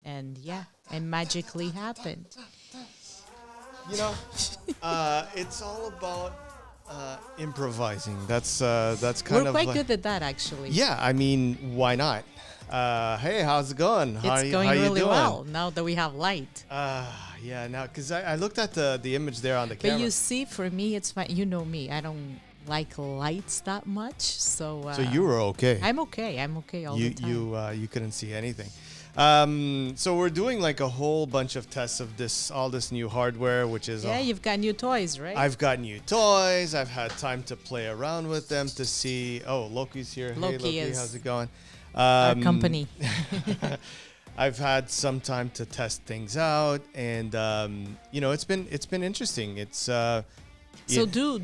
and it magically happened. You know, it's all about improvising. That's kind We're of quite like, good at that, actually. yeah. I mean, why not? Hey, how's it going? It's going really well now that we have light. Yeah. Now, because I looked at the image there on the But camera. you see, for me, it's fine. You know me. I don't like lights that much. So you were okay. I'm okay. I'm okay all the time. You couldn't see anything. So we're doing like a whole bunch of tests of all this new hardware, which is you've got new toys, right? I've got new toys. I've had time to play around with them to see. Oh, Loki's here. Hey, Loki, how's it going? Our company. I've had some time to test things out, and it's been interesting. It's so do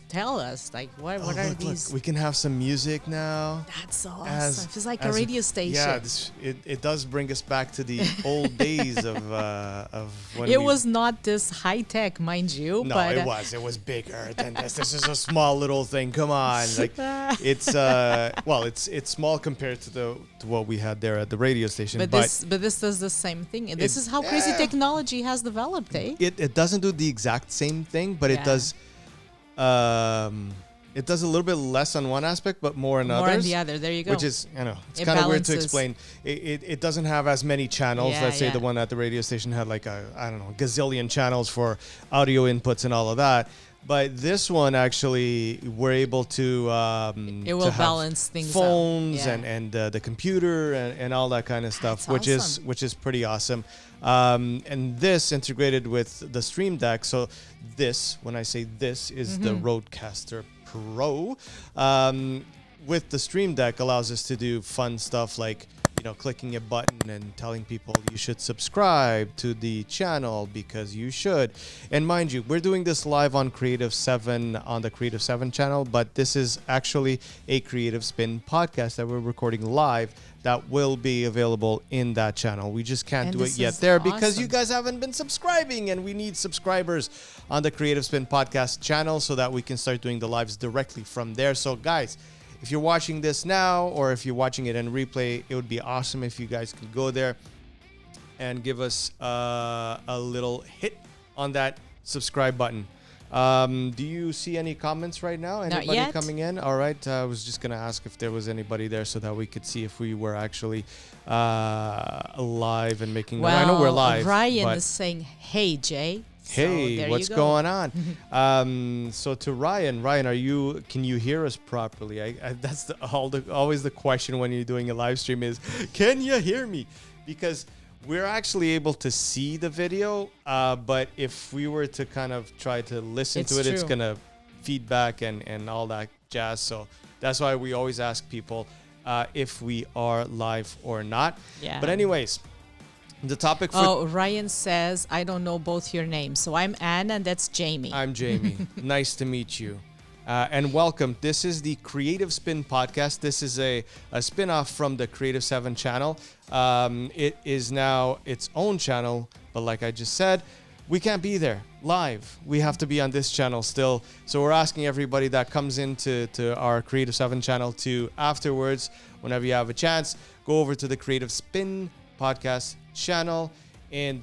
tell us, like, what are these? Look, we can have some music now. That's awesome. It's like a radio station. Yeah, it does bring us back to the old days of when it was not this high tech, mind you. No, but, it was bigger than this. This is a small little thing. Come on, like it's small compared to what we had there at the radio station. But this does the same thing. This is how crazy technology has developed, eh? It doesn't do the exact same thing, but it does. It does a little bit less on one aspect, but more on others. More on the other. There you go. Which is, it's kind of weird to explain. It doesn't have as many channels. Let's say the one at the radio station had like gazillion channels for audio inputs and all of that. But this one actually, we're able to it will balance things phones out. and the computer and all that kind of stuff, That's which is pretty awesome. And this integrated with the Stream Deck. So this, when I say this, is the Rodecaster Pro. With the Stream Deck, allows us to do fun stuff like clicking a button and telling people you should subscribe to the channel because you should. And mind you, we're doing this live on Creative 7 on the Creative 7 channel, but this is actually a Creative Spin podcast that we're recording live that will be available in that channel. We just can't do it yet there because you guys haven't been subscribing, and we need subscribers on the Creative Spin podcast channel so that we can start doing the lives directly from there. So guys, if you're watching this now or if you're watching it in replay, it would be awesome if you guys could go there and give us a little hit on that subscribe button. Do you see any comments right now? Anybody Not yet. coming in? All right. I was just going to ask if there was anybody there so that we could see if we were actually live and making... Well, I know we're live. Ryan is saying, hey, Jay. Hey, so what's going on? So to Ryan, can you hear us properly? That's always the question when you're doing a live stream is, can you hear me? Because we're actually able to see the video, but if we were to kind of try to listen to it, it's going to feedback and all that jazz. So that's why we always ask people if we are live or not. Yeah. But anyways... The topic for... Ryan says, I don't know both your names. So I'm Anna and that's Jamie. I'm Jamie. Nice to meet you. And welcome. This is the Creative Spin Podcast. This is a spin-off from the Creative 7 channel. It is now its own channel, but like I just said, we can't be there live. We have to be on this channel still. So we're asking everybody that comes into our Creative 7 channel to afterwards, whenever you have a chance, go over to the Creative Spin Podcast channel and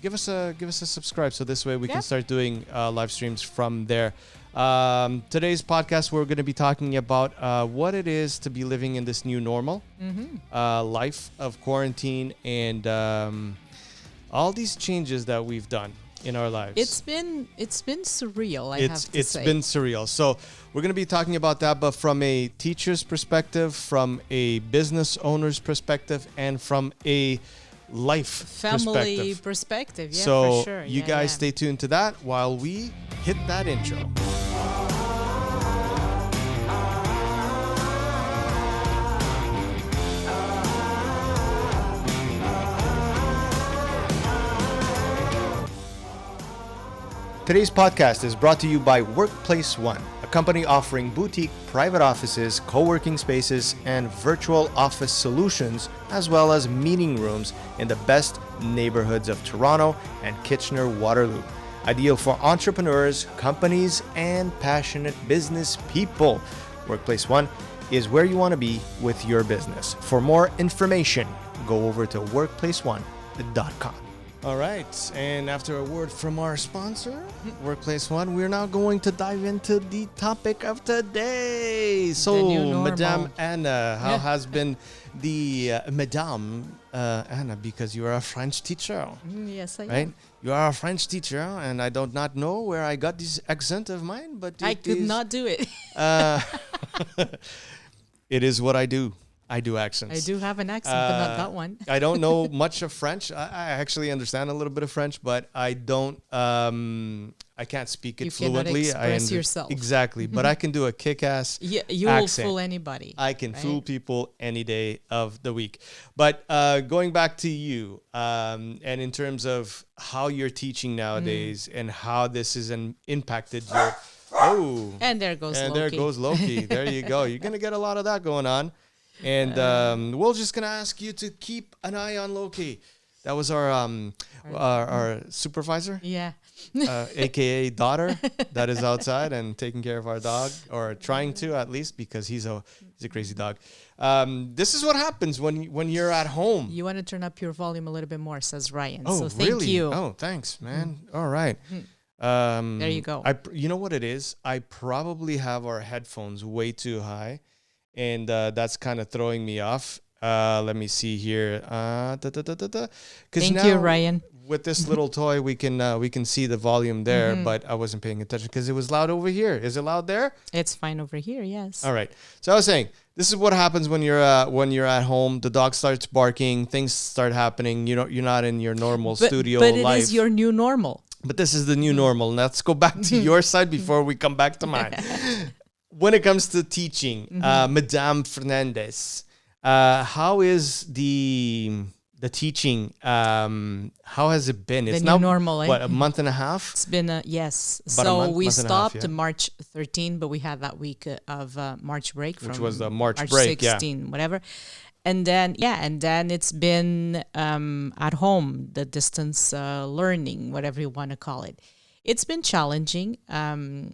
give us a subscribe so this way we can start doing live streams from there. Today's podcast, we're going to be talking about what it is to be living in this new normal life of quarantine and all these changes that we've done in our lives. It's been surreal, I have to say. It's been surreal. So we're going to be talking about that, but from a teacher's perspective, from a business owner's perspective, and from a family perspective. Yeah, so for sure. You guys stay tuned to that while we hit that intro. Today's podcast is brought to you by Workplace One, a company offering boutique private offices, co-working spaces, and virtual office solutions, as well as meeting rooms in the best neighborhoods of Toronto and Kitchener-Waterloo. Ideal for entrepreneurs, companies, and passionate business people. Workplace One is where you want to be with your business. For more information, go over to workplaceone.com. All right, and after a word from our sponsor, Workplace One, we're now going to dive into the topic of today. So, Madame Anna, how has been the Madame Anna, because you are a French teacher. Yes, I right? am. You are a French teacher, and I do not know where I got this accent of mine, but I could not do it. It is what I do. I do accents. I do have an accent, but not that one. I don't know much of French. I actually understand a little bit of French, but I don't. I can't speak it fluently. You cannot express yourself. Exactly, but I can do a kick-ass You accent. will fool anybody. I can fool people any day of the week. But going back to you, and in terms of how you're teaching nowadays and how this has impacted your... Oh. And there goes Loki. And there goes Loki. There you go. You're going to get a lot of that going on. And we're just going to ask you to keep an eye on Loki. That was our supervisor. Yeah. AKA daughter that is outside and taking care of our dog, or trying to, at least, because he's a crazy dog. This is what happens when you're at home. You want to turn up your volume a little bit more, says Ryan. Oh, so thank really? you. Oh, thanks, man. All right. There you go. You know what it is? I probably have our headphones way too high, and that's kind of throwing me off. Let me see here. Thank you, Ryan. With this little toy, we can see the volume there, but I wasn't paying attention because it was loud over here. Is it loud there? It's fine over here. Yes. All right. So I was saying, this is what happens when you're at home. The dog starts barking. Things start happening. You're not in your normal studio life. But it is your new normal. But this is the new normal. Let's go back to your side before we come back to mine. When it comes to teaching, Madame Fernandes, how is the teaching? How has it been? It's now normal. What, a month and a half? It's been yes. About so month we and a half, stopped March 13, but we had that week of March break, which was the March break, 16, whatever. And then it's been at home, the distance learning, whatever you want to call it. It's been challenging,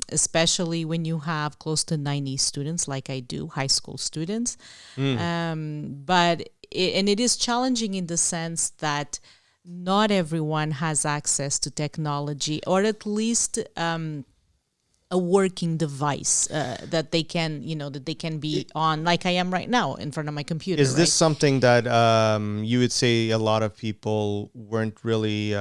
especially when you have close to 90 students, like I do, high school students. But it is challenging in the sense that not everyone has access to technology, or at least a working device that they can be on, like I am right now in front of my computer. Is this something that you would say a lot of people weren't really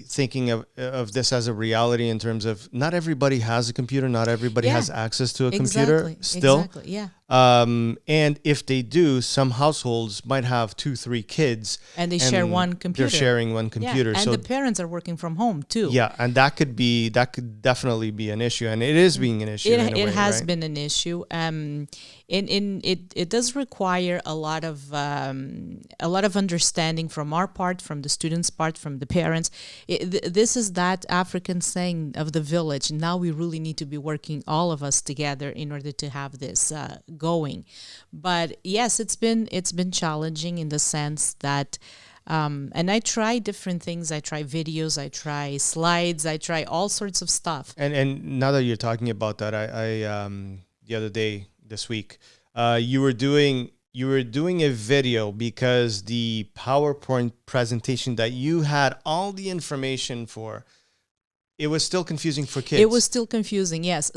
thinking of this as a reality, in terms of not everybody has a computer, not everybody has access to a computer still? Exactly, yeah. And if they do, some households might have 2-3 kids, and they share one computer. They're sharing one computer, and so the parents are working from home too. Yeah, and that could definitely be an issue, and it is being an issue. It has been an issue. It does require a lot of understanding from our part, from the students' part, from the parents. This is that African saying of the village. Now we really need to be working, all of us together, in order to have this going. But yes, it's been challenging in the sense that and I try different things. I try videos, I try slides, I try all sorts of stuff. And now that you're talking about that, I the other day, this week, you were doing a video, because the PowerPoint presentation that you had all the information for, it was still confusing for kids. It was still confusing, yes.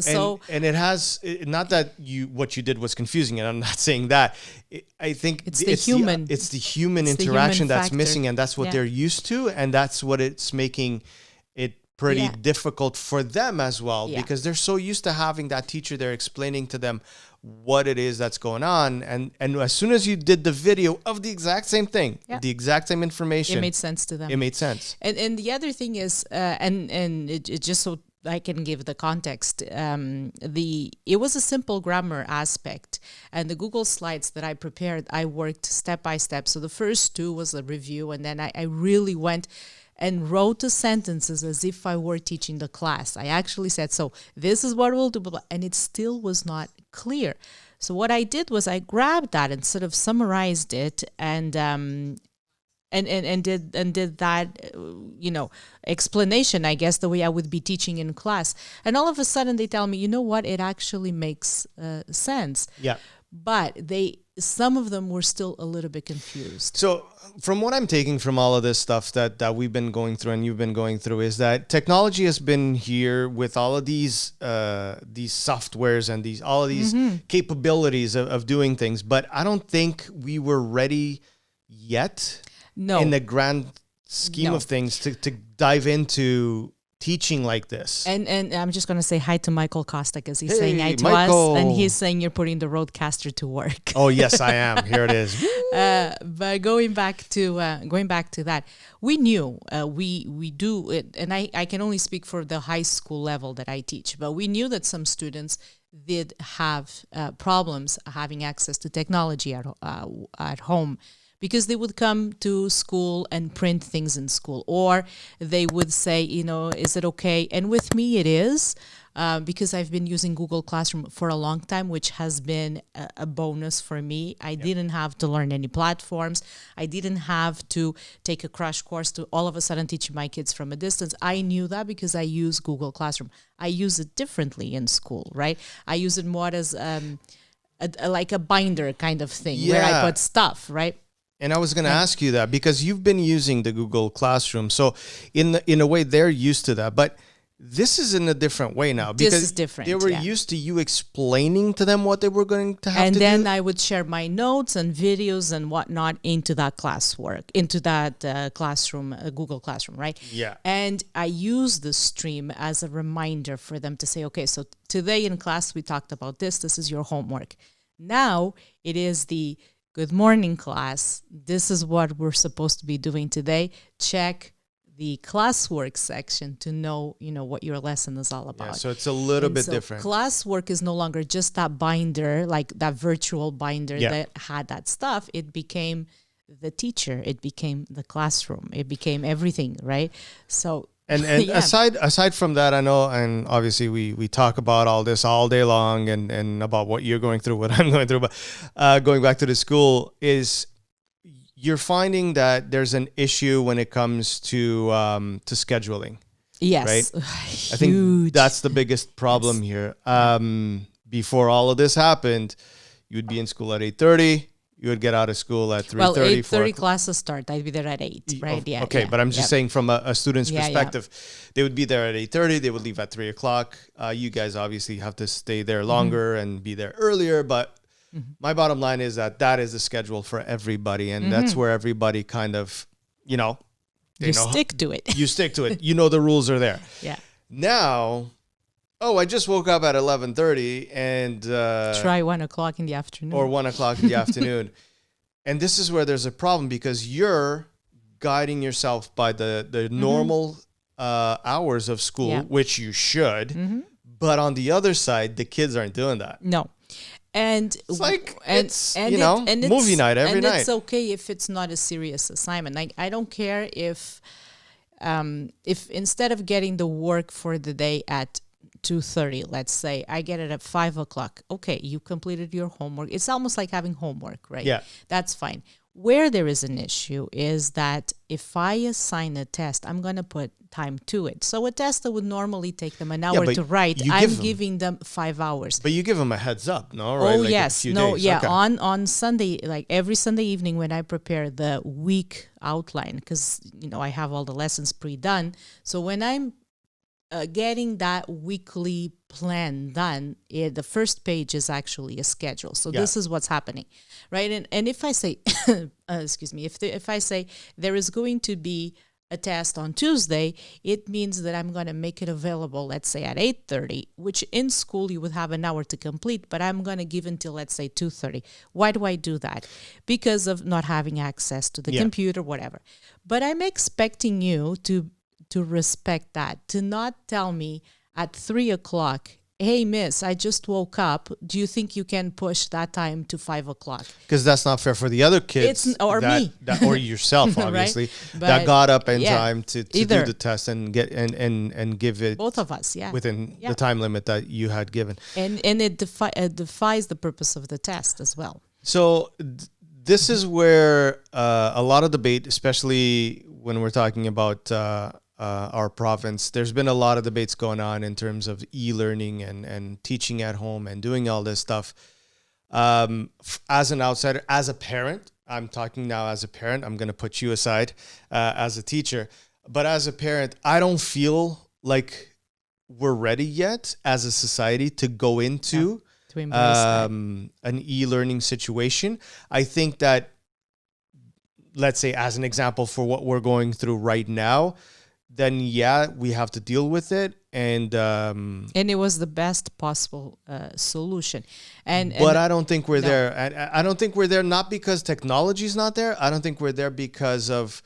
And it has, not that what you did was confusing, and I'm not saying that. I think it's the human interaction that's missing, and that's what they're used to, and that's what it's making it pretty difficult for them as well, because they're so used to having that teacher there explaining to them what it is that's going on, and as soon as you did the video of the exact same thing, the exact same information, it made sense to them. It made sense. And the other thing is, and it just so I can give the context, it was a simple grammar aspect, and the Google slides that I prepared, I worked step by step. So the first 2 was a review, and then I really went and wrote the sentences as if I were teaching the class. I actually said, so this is what we'll do, and it still was not clear. So what I did was I grabbed that and sort of summarized it, and did that, explanation, I guess, the way I would be teaching in class. And all of a sudden they tell me, you know what, it actually makes sense. Yeah. But some of them were still a little bit confused. So from what I'm taking from all of this stuff that we've been going through and you've been going through is that technology has been here with all of these softwares and all of these capabilities of doing things. But I don't think we were ready yet in the grand scheme of things to dive into teaching like this. And I'm just going to say hi to Michael Costa, because he's saying hi to Michael. us, and he's saying you're putting the roadcaster to work. Oh, yes, I am. Here it is. But going back to that, we knew we do it, and I can only speak for the high school level that I teach, but we knew that some students did have problems having access to technology at home, because they would come to school and print things in school, or they would say, is it okay? And with me, it is, because I've been using Google Classroom for a long time, which has been a bonus for me. I didn't have to learn any platforms. I didn't have to take a crash course to all of a sudden teach my kids from a distance. I knew that because I use Google Classroom. I use it differently in school, right? I use it more as like a binder kind of thing, where I put stuff, right? And I was going to ask you that, because you've been using the Google Classroom. So in a way, they're used to that. But this is in a different way now, because this is different, they were used to you explaining to them what they were going to have and to do. And then I would share my notes and videos and whatnot into that classwork, into that classroom, Google Classroom, right? Yeah. And I use the stream as a reminder for them to say, okay, so today in class we talked about this. This is your homework. Now it is the good morning, class. This is what we're supposed to be doing today. Check the classwork section to know, what your lesson is all about. Yeah, so it's a little bit different. Classwork is no longer just that binder, like that virtual binder that had that stuff. It became the teacher. It became the classroom. It became everything, right? So. And aside from that, I know, and obviously we talk about all this all day long, and about what you're going through, what I'm going through, but going back to the school, is you're finding that there's an issue when it comes to scheduling. Yes, right. I think that's the biggest problem here. Before all of this happened, you would be in school at 8:30. You would get out of school at 3:30. Well, 8:30 classes start. I'd be there at 8, right? Yeah. Okay, but I'm just saying from a student's perspective, they would be there at 8:30. They would leave at 3 o'clock. You guys obviously have to stay there longer and be there earlier. But my bottom line is that is the schedule for everybody, and that's where everybody kind of, stick to it. You stick to it. The rules are there. Yeah. Now. Oh, I just woke up at 11:30 and try 1 o'clock in the afternoon. Or 1 o'clock in the afternoon. And this is where there's a problem, because you're guiding yourself by the normal hours of school, which you should. But on the other side, the kids aren't doing that. No. And it's like it's movie night every night. And it's okay if it's not a serious assignment. Like, I don't care if instead of getting the work for the day at 2:30, let's say, I get it at 5 o'clock. Okay, you completed your homework. It's almost like having homework, right? Yeah. That's fine. Where there is an issue is that if I assign a test, I'm going to put time to it. So a test that would normally take them an hour to write, I'm giving them 5 hours. But you give them a heads up, no? Right? Oh, like yes. No, days. Yeah. Okay. On Sunday, like every Sunday evening when I prepare the week outline, because, I have all the lessons pre-done. So when I'm getting that weekly plan done, the first page is actually a schedule. So this is what's happening, right? And if I say, excuse me, if I say there is going to be a test on Tuesday, it means that I'm going to make it available, let's say at 8:30, which in school you would have an hour to complete, but I'm going to give until, let's say, 2:30. Why do I do that? Because of not having access to the computer, whatever. But I'm expecting you to respect that, to not tell me at 3 o'clock, hey, miss, I just woke up. Do you think you can push that time to 5 o'clock? Because that's not fair for the other kids. Me. Or yourself, obviously, right? that got up in time to do the test and get and give it. Both of us, within the time limit that you had given. And it defies the purpose of the test as well. So this is where a lot of debate, especially when we're talking about our province, there's been a lot of debates going on in terms of e-learning and teaching at home and doing all this stuff. As an outsider, as a parent, I'm talking now as a parent, I'm going to put you aside as a teacher. But as a parent, I don't feel like we're ready yet as a society to go into to embrace an e-learning situation. I think that, let's say as an example for what we're going through right now, then yeah, we have to deal with it. And it was the best possible solution. But I don't think we're there. I don't think we're there not because technology is not there. I don't think we're there because of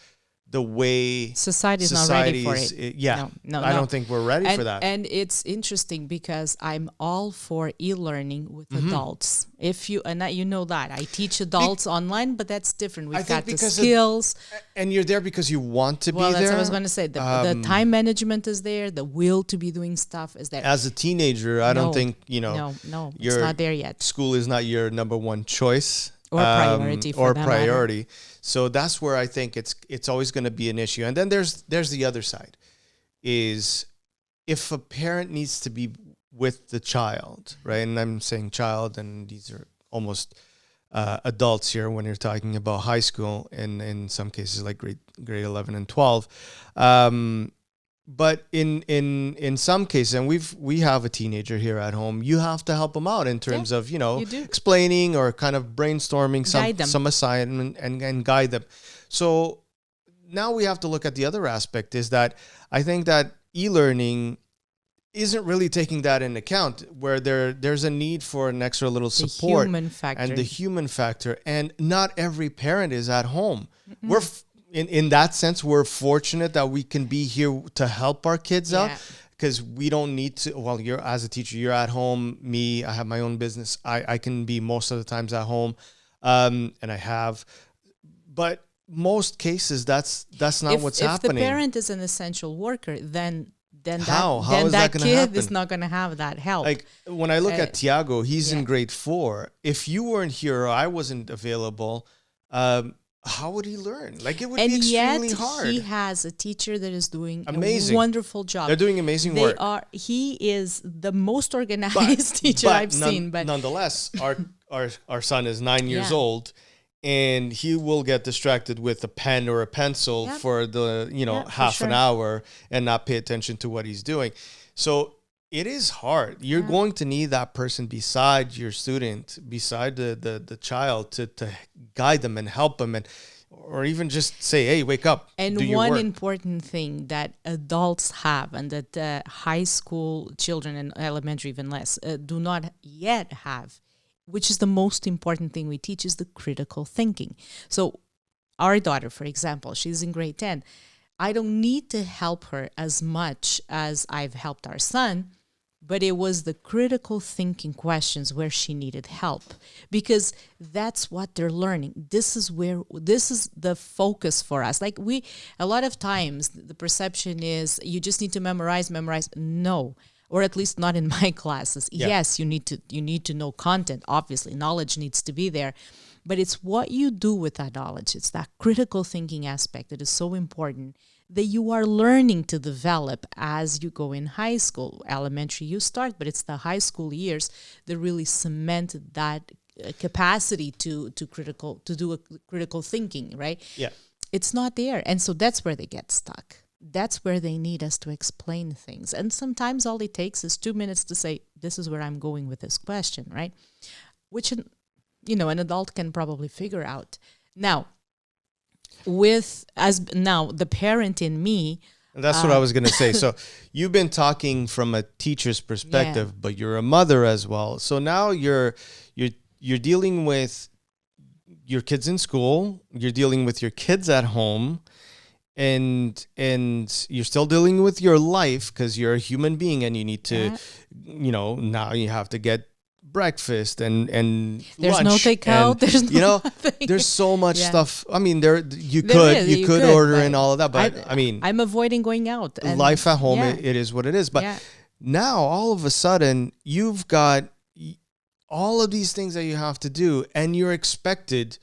the way society's not ready for it. I don't think we're ready for that. And it's interesting because I'm all for e-learning with adults. If you you know that I teach adults online, but that's different. We've got the skills, and you're there because you want to be there. Well, that's what I was going to say. The time management is there. The will to be doing stuff is there. As a teenager, I don't think No, it's not there yet. School is not your number one choice. Or priority for that matter. So that's where I think it's always going to be an issue. And then there's the other side, is if a parent needs to be with the child, right? And I'm saying child, and these are almost adults here when you're talking about high school, and in some cases like grade 11 and 12. But in some cases, and we have a teenager here at home, you have to help them out in terms of, explaining or kind of brainstorming some assignment and guide them. So now we have to look at the other aspect, is that I think that e-learning isn't really taking that into account, where there's a need for an extra little support and the human factor. And not every parent is at home. Mm-hmm. We're in that sense, we're fortunate that we can be here to help our kids out, because we don't need to. Well, you're as a teacher, you're at home. Me, I have my own business. I can be most of the times at home, and I have. But most cases, that's not what's happening. If the parent is an essential worker, then how that kid happen? is not going to have that help. Like when I look at Tiago, he's in grade 4. If you weren't here or I wasn't available, how would he learn? Like, it would be extremely hard. He has a teacher that is doing a wonderful job. They're doing amazing work. He is the most organized teacher I've seen. But nonetheless, our son is 9 years old, and he will get distracted with a pen or a pencil for the half an hour and not pay attention to what he's doing. So it is hard. You're going to need that person beside your student, beside the child, to guide them and help them, or even just say, hey, wake up. And one important thing that adults have, and that high school children and elementary even less do not yet have, which is the most important thing we teach, is the critical thinking. So our daughter, for example, she's in grade 10. I don't need to help her as much as I've helped our son, but it was the critical thinking questions where she needed help, because that's what they're learning. This is the focus for us. Like a lot of times the perception is you just need to memorize. No, or at least not in my classes. Yeah. Yes, you need to know content. Obviously, knowledge needs to be there, but it's what you do with that knowledge. It's that critical thinking aspect that is so important, that you are learning to develop as you go in high school. Elementary you start, but it's the high school years that really cement that capacity to do a critical thinking, right? Yeah. It's not there. And so that's where they get stuck. That's where they need us to explain things. And sometimes all it takes is 2 minutes to say, this is where I'm going with this question, right? Which, an adult can probably figure out. Now, the parent in me, and that's what I was going to say. So you've been talking from a teacher's perspective, but you're a mother as well. So now you're dealing with your kids in school, you're dealing with your kids at home, and you're still dealing with your life, because you're a human being and you need to, now you have to get breakfast and there's lunch, no takeout, there's so much stuff. I mean, you could order and all of that, but I'm avoiding going out. And life at home, it is what it is. But now all of a sudden you've got all of these things that you have to do, and you're expected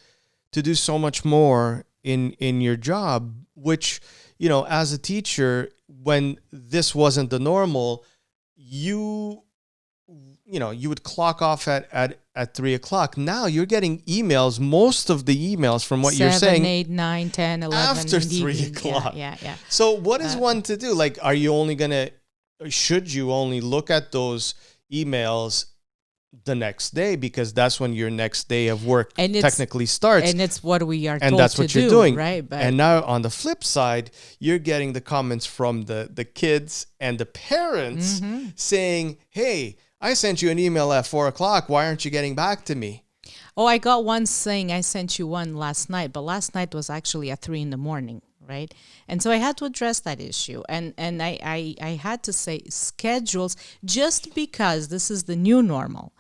to do so much more in your job, which, you know, as a teacher, when this wasn't the normal, you know, you would clock off at 3:00. Now you're getting emails, most of the emails from what you're saying, 7, 8, 9, 10, 11 after in the 3:00. evening. Yeah. So what is one to do? Like, are you only should you only look at those emails the next day, because that's when your next day of work technically starts, and it's what we are and told that's what to you're do, doing, right? But and now on the flip side, you're getting the comments from the kids and the parents saying, hey, I sent you an email at 4:00. Why aren't you getting back to me? oh, I got one saying I sent you one last night, but last night was actually at 3 a.m, right? And so I had to address that issue, and I had to say, schedules, just because this is the new normal,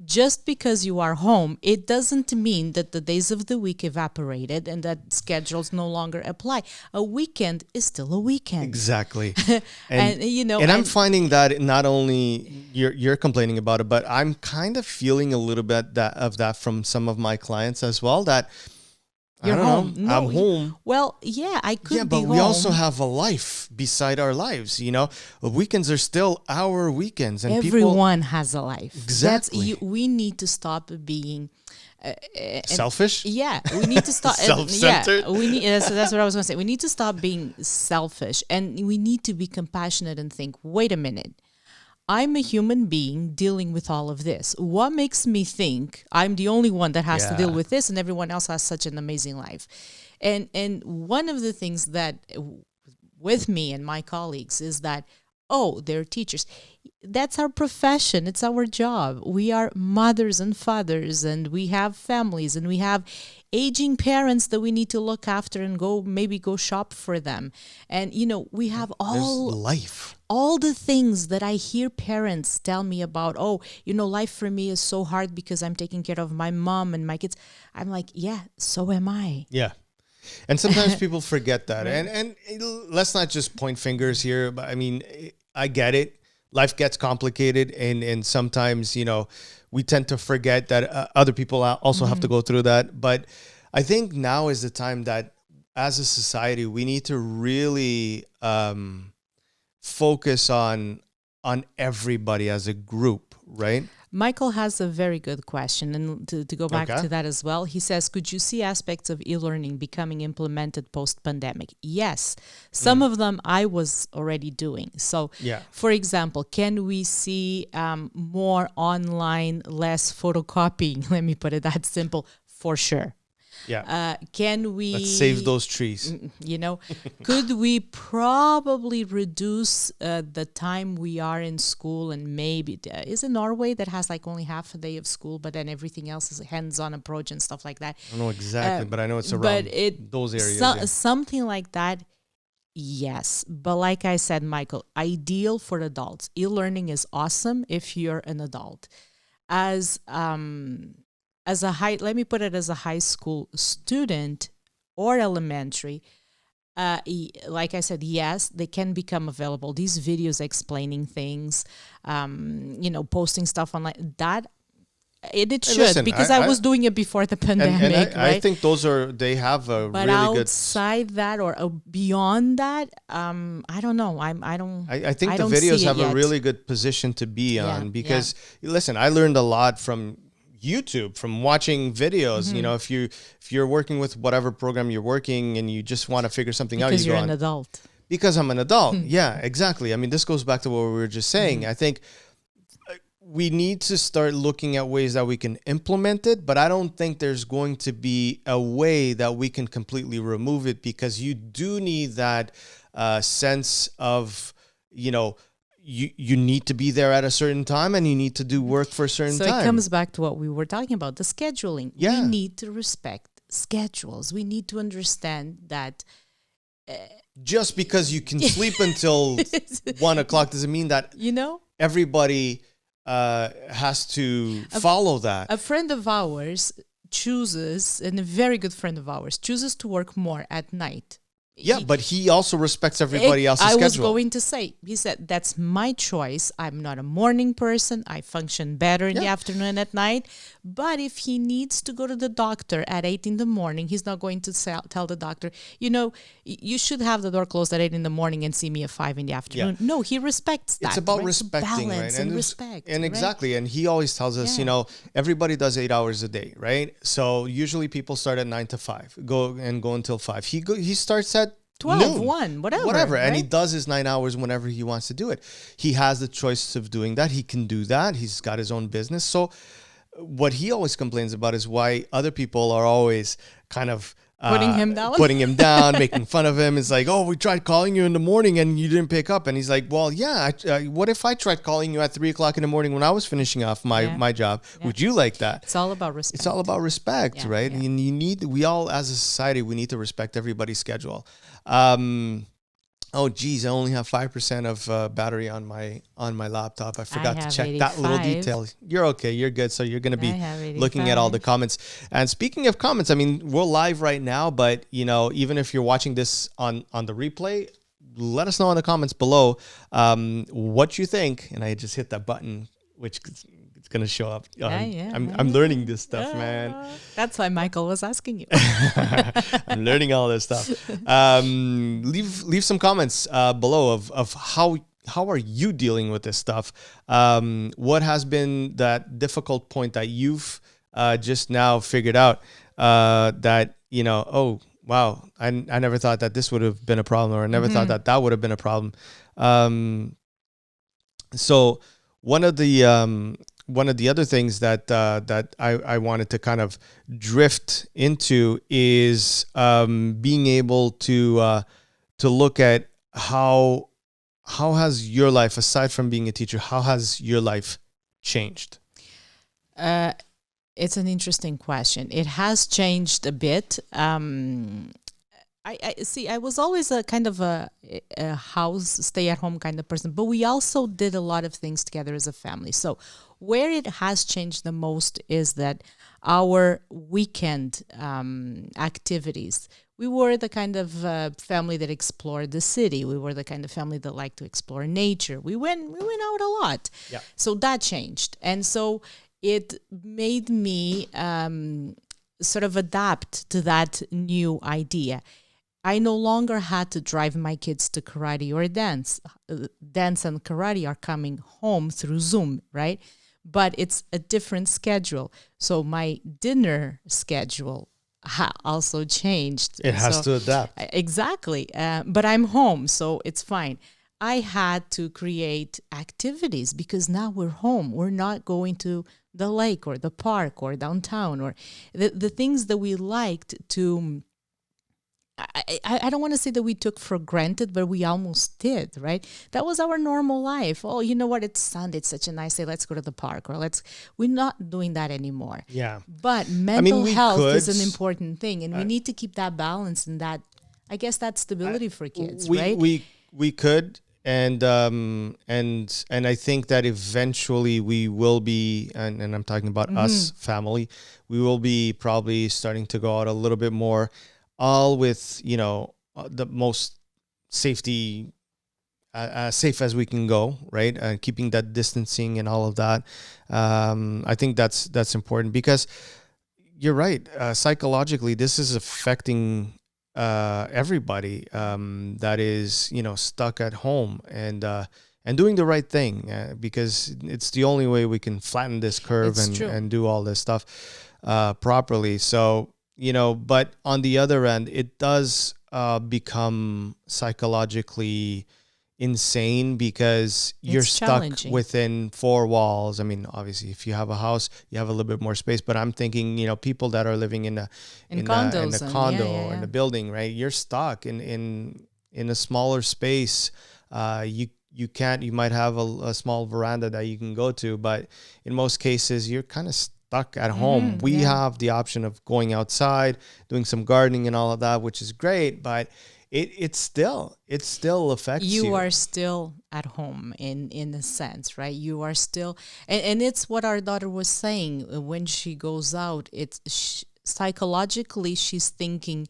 just because you are home, it doesn't mean that the days of the week evaporated and that schedules no longer apply. A weekend is still a weekend. Exactly. And you know, and I'm finding that not only you're complaining about it, but I'm kind of feeling a little bit of that from some of my clients as well, that you're home. No, I'm home. Well, yeah, I could be but home. we also have a life beside our lives, you know. Weekends are still our weekends, and everyone has a life. Exactly. We need to stop being selfish. Yeah, we need to stop. Self-centered. Yeah, we need. That's what I was going to say. We need to stop being selfish, and we need to be compassionate and think, wait a minute. I'm a human being dealing with all of this. What makes me think I'm the only one that has to deal with this, and everyone else has such an amazing life? And one of the things that with me and my colleagues is that, oh, they're teachers. That's our profession. It's our job. We are mothers and fathers, and we have families, and we have aging parents that we need to look after and maybe go shop for them. And, you know, we have all the things that I hear parents tell me about. Oh, you know, life for me is so hard because I'm taking care of my mom and my kids. I'm like, yeah, so am I. Yeah. And sometimes people forget that. And let's not just point fingers here, but I mean, I get it. Life gets complicated, and sometimes, you know, we tend to forget that other people also have to go through that. But I think now is the time that as a society, we need to really focus on everybody as a group, right? Michael has a very good question, and to go back to that as well, he says, could you see aspects of e-learning becoming implemented post-pandemic? Yes. Some of them I was already doing. So, for example, can we see more online, less photocopying? Let me put it that simple. For sure. Yeah. Can we... Let's save those trees. You know, could we probably reduce the time we are in school, and maybe... is it Norway that has like only half a day of school, but then everything else is a hands-on approach and stuff like that? I don't know exactly, but I know it's around those areas. Something like that, yes. But like I said, Michael, ideal for adults. E-learning is awesome if you're an adult. Let me put it as a high school student or elementary, like I said, yes, they can become available. These videos explaining things, you know, posting stuff online, that it should, listen, because I was doing it before the pandemic, right? I think they have a but really good... outside that or beyond that, I don't know. I think the videos have a really good position to be on, because, listen, I learned a lot from YouTube, from watching videos. You know, if you're working with whatever program you're working and you just want to figure something out, because you're an adult. Because I'm an adult. Yeah, exactly. I mean, this goes back to what we were just saying. I think we need to start looking at ways that we can implement it, but I don't think there's going to be a way that we can completely remove it, because you do need that sense of, you know, you need to be there at a certain time, and you need to do work for a certain time. So it comes back to what we were talking about, the scheduling. Yeah. We need to respect schedules. We need to understand that... just because you can sleep until 1 o'clock doesn't mean that, you know, everybody has to follow that. A friend of ours chooses, and a very good friend of ours, chooses to work more at night. Yeah, but he also respects everybody else's I schedule. was going to say, he said, that's my choice. I'm not a morning person. I function better in the afternoon, at night. But if he needs to go to the doctor at 8 in the morning, he's not going to tell the doctor, you should have the door closed at 8 in the morning and see me at 5 in the afternoon. No, he respects that. It's about right? respecting, balance right? And respect. And right? exactly. And he always tells us, everybody does 8 hours a day, right? So usually people start at 9 to 5, go until 5. He starts at 12, noon, 1, whatever. And he right? does his 9 hours whenever he wants to do it. He has the choice of doing that. He can do that. He's got his own business. So what he always complains about is why other people are always kind of putting him down, making fun of him. It's like, oh, we tried calling you in the morning and you didn't pick up. And he's like, well, yeah, what if I tried calling you at 3 o'clock in the morning when I was finishing off my job? Would you like that? It's all about respect. It's all about respect, right? Yeah. And we all, as a society, we need to respect everybody's schedule. Oh, geez, I only have 5% of battery on my laptop. I forgot to check 85. That little detail. You're okay. You're good. So you're going to be looking at all the comments. And speaking of comments, I mean, we're live right now, but, even if you're watching this on the replay, let us know in the comments below what you think. And I just hit that button, which it's going to show up. I'm learning this stuff, man. That's why Michael was asking you. I'm learning all this stuff. Leave some comments below of how are you dealing with this stuff? What has been that difficult point that you've just now figured out that, oh, wow, I never thought that this would have been a problem, or I never thought that would have been a problem. So one of the other things that I wanted to kind of drift into is being able to look at how has your life, aside from being a teacher, how has your life changed? It's an interesting question. It has changed a bit. I see. I was always a kind of a house, stay-at-home kind of person, but we also did a lot of things together as a family. So where it has changed the most is that our weekend activities. We were the kind of family that explored the city. We were the kind of family that liked to explore nature. We went out a lot. Yeah. So that changed, and so it made me sort of adapt to that new idea. I no longer had to drive my kids to karate or dance. Dance and karate are coming home through Zoom, right? But it's a different schedule. So my dinner schedule also changed. It has to adapt. Exactly. But I'm home, so it's fine. I had to create activities because now we're home. We're not going to the lake or the park or downtown or the things that we liked to... I don't want to say that we took for granted, but we almost did, right? That was our normal life. Oh, you know what? It's Sunday. It's such a nice day. Let's go to the park, or we're not doing that anymore. Yeah. But mental health is an important thing, and we need to keep that balance and that, I guess, that stability for kids, right? We could, and I think that eventually we will be, and I'm talking about us, family, we will be probably starting to go out a little bit more, all with, the most safety, safe as we can go, right? Keeping that distancing and all of that. I think that's important because you're right. Psychologically, this is affecting everybody that is, stuck at home and doing the right thing because it's the only way we can flatten this curve and do all this stuff properly. So, but on the other end, it does become psychologically insane because you're stuck within four walls. I mean, obviously, if you have a house, you have a little bit more space. But I'm thinking, people that are living in a condo or in a building, right? You're stuck in a smaller space. You can't. You might have a small veranda that you can go to, but in most cases, you're kind of stuck at home. We have the option of going outside, doing some gardening and all of that, which is great, but it still affects you. You are still at home in a sense, right? You are still, and it's what our daughter was saying when she goes out. It's psychologically she's thinking,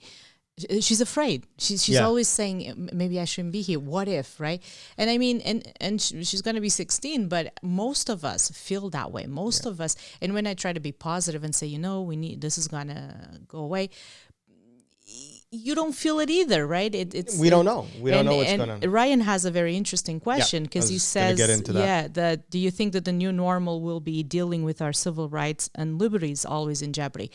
she's afraid. She's always saying, maybe I shouldn't be here. What if, right? And I mean, and she's going to be 16, but most of us feel that way. Most of us. And when I try to be positive and say, this is going to go away, you don't feel it either, right? We don't know. We don't know what's going to. Ryan has a very interesting question because he says, get into that. that do you think that the new normal will be dealing with our civil rights and liberties always in jeopardy?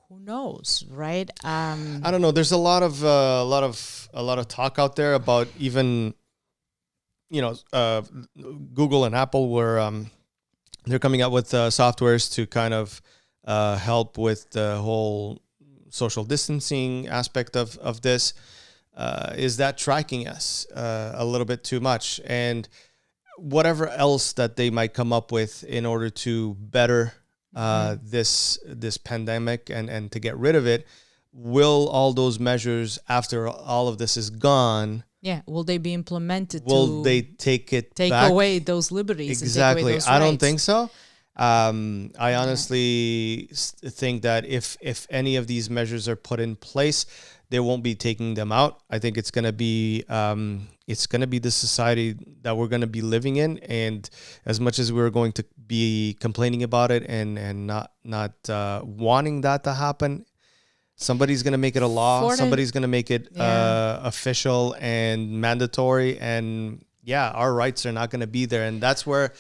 Who knows, right? I don't know. There's a lot of talk out there about even, Google and Apple were they're coming out with softwares to kind of help with the whole social distancing aspect of this. Is that tracking us a little bit too much? And whatever else that they might come up with in order to better this pandemic and to get rid of it, will all those measures after all of this is gone? Yeah, will they be implemented? Will they take back? Away those liberties? Exactly. And take away those I don't rights? think so. I honestly think that if any of these measures are put in place, they won't be taking them out. I think it's going to be the society that we're going to be living in, and as much as we're going to be complaining about it and not wanting that to happen, somebody's going to make it a law. Somebody's going to make it official and mandatory, and our rights are not going to be there, and that's where.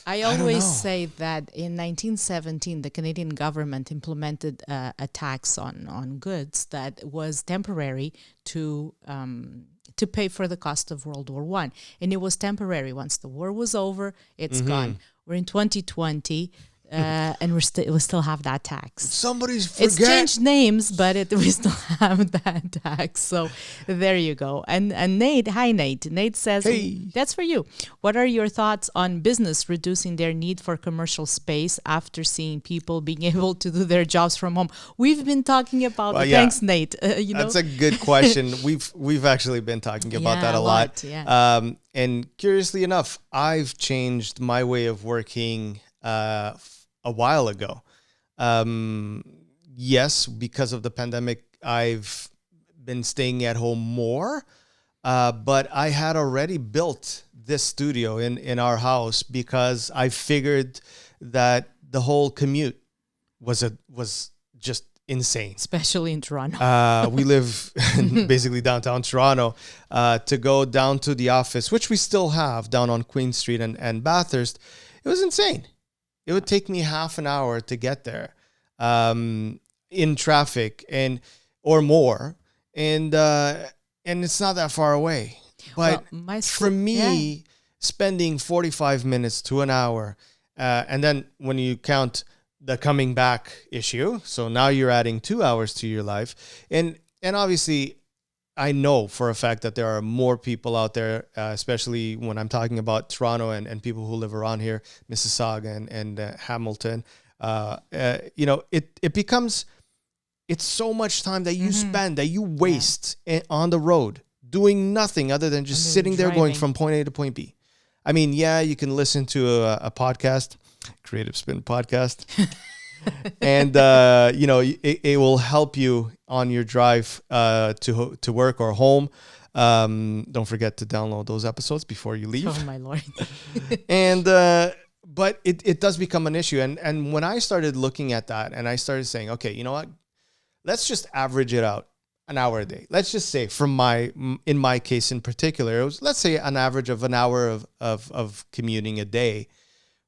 I always say that in 1917, the Canadian government implemented a tax on goods that was temporary to pay for the cost of World War I. And it was temporary. Once the war was over, it's gone. We're in 2020. And we still have that tax. Somebody's forget. It's changed names, but we still have that tax. So there you go. And Nate, hi Nate. Nate says, hey. That's for you. What are your thoughts on business reducing their need for commercial space after seeing people being able to do their jobs from home? We've been talking about. Thanks, Nate. That's a good question. We've actually been talking about that a lot. Yeah. And curiously enough, I've changed my way of working a while ago. Yes, because of the pandemic, I've been staying at home more, but I had already built this studio in our house because I figured that the whole commute was just insane. Especially in Toronto. We live in basically downtown Toronto. To go down to the office, which we still have down on Queen Street and Bathurst, it was insane. It would take me half an hour to get there in traffic or more. And it's not that far away. But for me, spending 45 minutes to an hour, and then when you count the coming back issue, so now you're adding 2 hours to your life. And obviously, I know for a fact that there are more people out there, especially when I'm talking about Toronto and people who live around here, Mississauga and Hamilton. It becomes, it's so much time that you spend, that you waste on the road doing nothing other than just sitting there going from point A to point B. I mean, you can listen to a podcast, Creative Spin Podcast. And it will help you on your drive to work or home. Don't forget to download those episodes before you leave. Oh my Lord. And but it does become an issue. And when I started looking at that and I started saying, okay, you know what? Let's just average it out an hour a day. Let's just say in my case in particular, it was, let's say an average of an hour of commuting a day.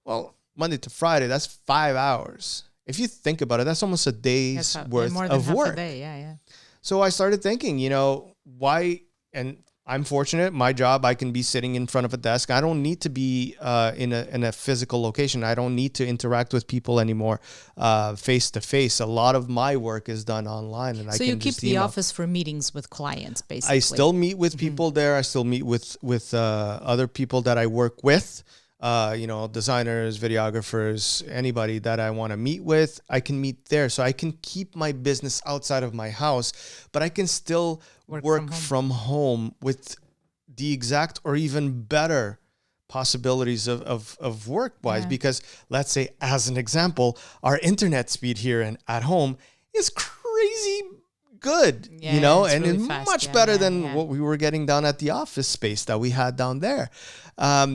Well, Monday to Friday, that's 5 hours. If you think about it, that's almost a day's worth of work. So I started thinking, why? And I'm fortunate. My job, I can be sitting in front of a desk. I don't need to be in a physical location. I don't need to interact with people anymore, face to face. A lot of my work is done online, and so you keep the office for meetings with clients, basically. I still meet with people there. I still meet with other people that I work with. Designers, videographers, anybody that I want to meet with, I can meet there. So I can keep my business outside of my house, but I can still work from home with the exact or even better possibilities of work-wise. Because let's say, as an example, our internet speed here and at home is crazy good, Yeah, you know, it's and really it's fast. much Yeah, better yeah, than yeah. what we were getting down at the office space that we had down there.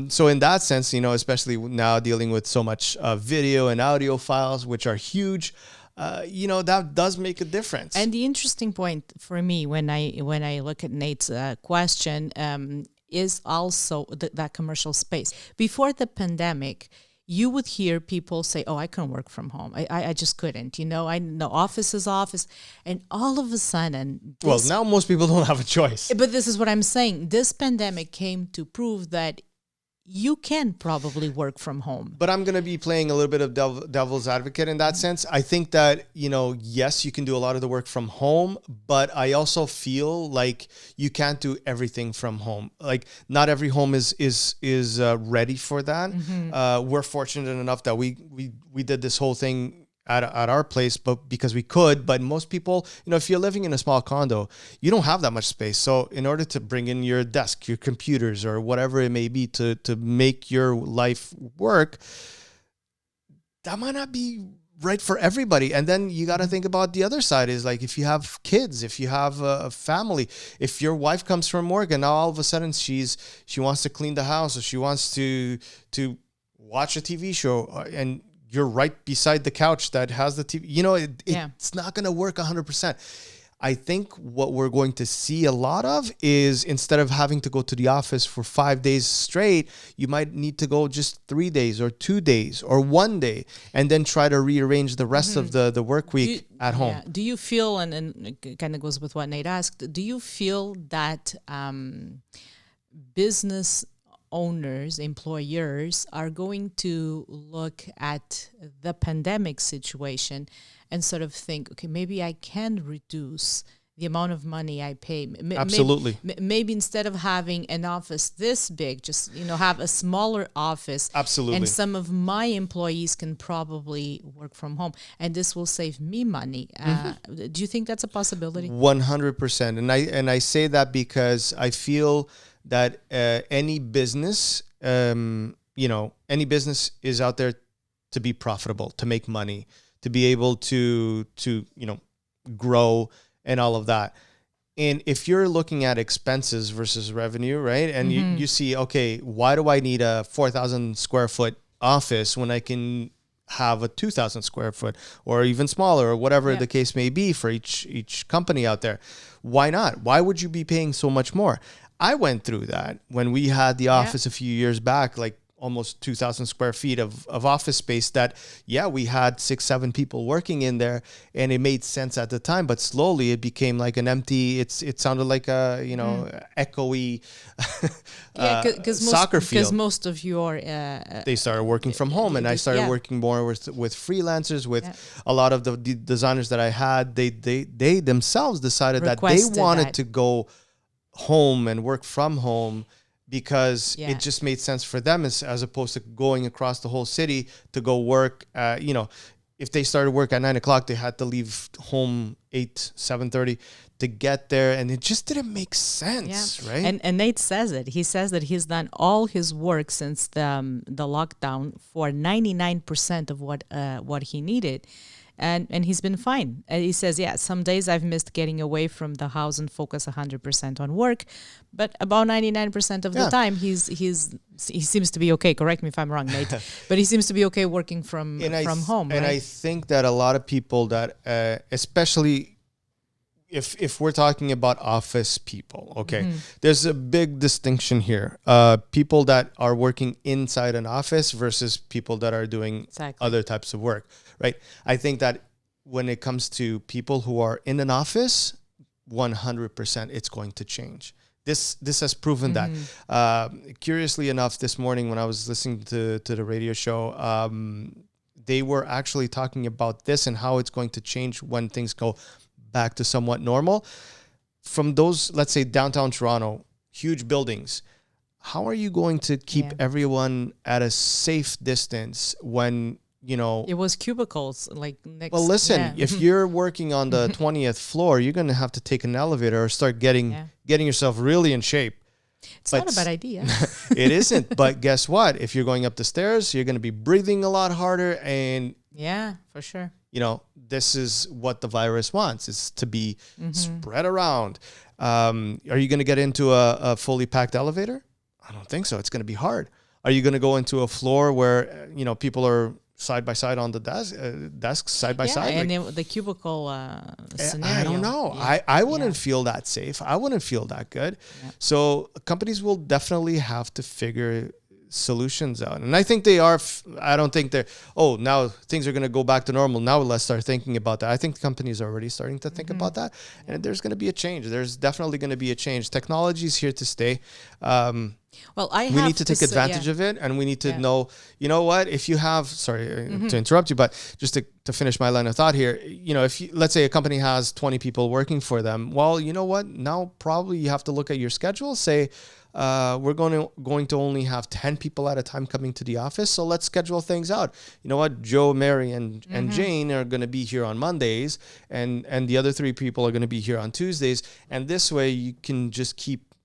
So in that sense, you know, especially now dealing with so much video and audio files, which are huge, you know, that does make a difference. And the interesting point for me when I look at Nate's question is also that commercial space. Before the pandemic, you would hear people say, "Oh, I couldn't work from home. I just couldn't." You know, I know office is office, and all of a sudden, Well, now most people don't have a choice. but this is what I'm saying. This pandemic came to prove that you can probably work from home. But I'm going to be playing a little bit of devil's advocate in that sense. I think that, you know, yes, you can do a lot of the work from home, but I also feel like you can't do everything from home. Like not every home is ready for that. We're fortunate enough that we did this whole thing at our place, but because we could. But most people, you know, if you're living in a small condo, you don't have that much space. So in order to bring in your desk, your computers, or whatever it may be to make your life work, that might not be right for everybody. And then you got to think about the other side is like, if you have kids, if you have a family, if your wife comes from work and now all of a sudden she wants to clean the house, or she wants to watch a TV show, and you're right beside the couch that has the TV, you know, it's not going to work 100%. I think what we're going to see a lot of is, instead of having to go to the office for 5 days straight, you might need to go just 3 days or 2 days or 1 day, and then try to rearrange the rest of the work week at home. Do you feel, and it kind of goes with what Nate asked, do you feel that business owners, employers are going to look at the pandemic situation and sort of think, okay, maybe I can reduce the amount of money I pay. Absolutely. Maybe instead of having an office this big, just, you know, have a smaller office. Absolutely. And some of my employees can probably work from home, and this will save me money. Do you think that's a possibility? 100%. And I say that because I feel that any business, any business is out there to be profitable, to make money, to be able to grow and all of that. And if you're looking at expenses versus revenue, right? And you see, okay, why do I need a 4,000 square foot office when I can have a 2,000 square foot or even smaller, or whatever the case may be for each company out there? Why not? Why would you be paying so much more? I went through that when we had the office a few years back, like almost 2,000 square feet of office space that, we had 6-7 people working in there, and it made sense at the time, but slowly it became like an empty, it sounded like a, echoey soccer field. Because most of your... they started working from home, and I started working more with freelancers, with a lot of the designers that I had. They themselves decided that they wanted to go home and work from home, because it just made sense for them, as opposed to going across the whole city to go work. If they started work at 9 o'clock, they had to leave home 7:30 to get there, and it just didn't make sense, right? And Nate says it. He says that he's done all his work since the lockdown for 99% of what he needed. And he's been fine. And he says, some days I've missed getting away from the house and focus 100% on work, but about 99% of the time he seems to be okay. Correct me if I'm wrong, Nate, but he seems to be okay working from home. And right? I think that a lot of people that, especially if we're talking about office people, okay, there's a big distinction here. People that are working inside an office versus people that are doing other types of work, right? I think that when it comes to people who are in an office, 100% it's going to change. This has proven that. Curiously enough, this morning when I was listening to the radio show, they were actually talking about this and how it's going to change when things go back to somewhat normal. From those, let's say downtown Toronto, huge buildings, how are you going to keep everyone at a safe distance when, it was cubicles like next? Well, listen, if you're working on the 20th floor, you're going to have to take an elevator or start getting yourself really in shape. It's not a bad idea. It isn't. But guess what? If you're going up the stairs, you're going to be breathing a lot harder, and yeah, for sure. this is what the virus wants, is to be spread around. Are you going to get into a fully packed elevator? I don't think so. It's going to be hard. Are you going to go into a floor where, people are side by side on the desks side by side? And the cubicle scenario. I don't know. Yeah. I wouldn't feel that safe. I wouldn't feel that good. Yeah. So companies will definitely have to figure solutions out. And I think they are. I don't think they're, now things are going to go back to normal. Now let's start thinking about that. I think companies are already starting to think about that. And there's going to be a change. There's definitely going to be a change. Technology is here to stay. We need to take advantage of it, and we need to know, what, if you have, sorry to interrupt you, but just to finish my line of thought here, if let's say a company has 20 people working for them, well, you know what, now probably you have to look at your schedule, say, we're going to only have 10 people at a time coming to the office. So let's schedule things out. You know what? Joe, Mary, and Jane are going to be here on Mondays, and the other 3 people are going to be here on Tuesdays. And this way you can just keep,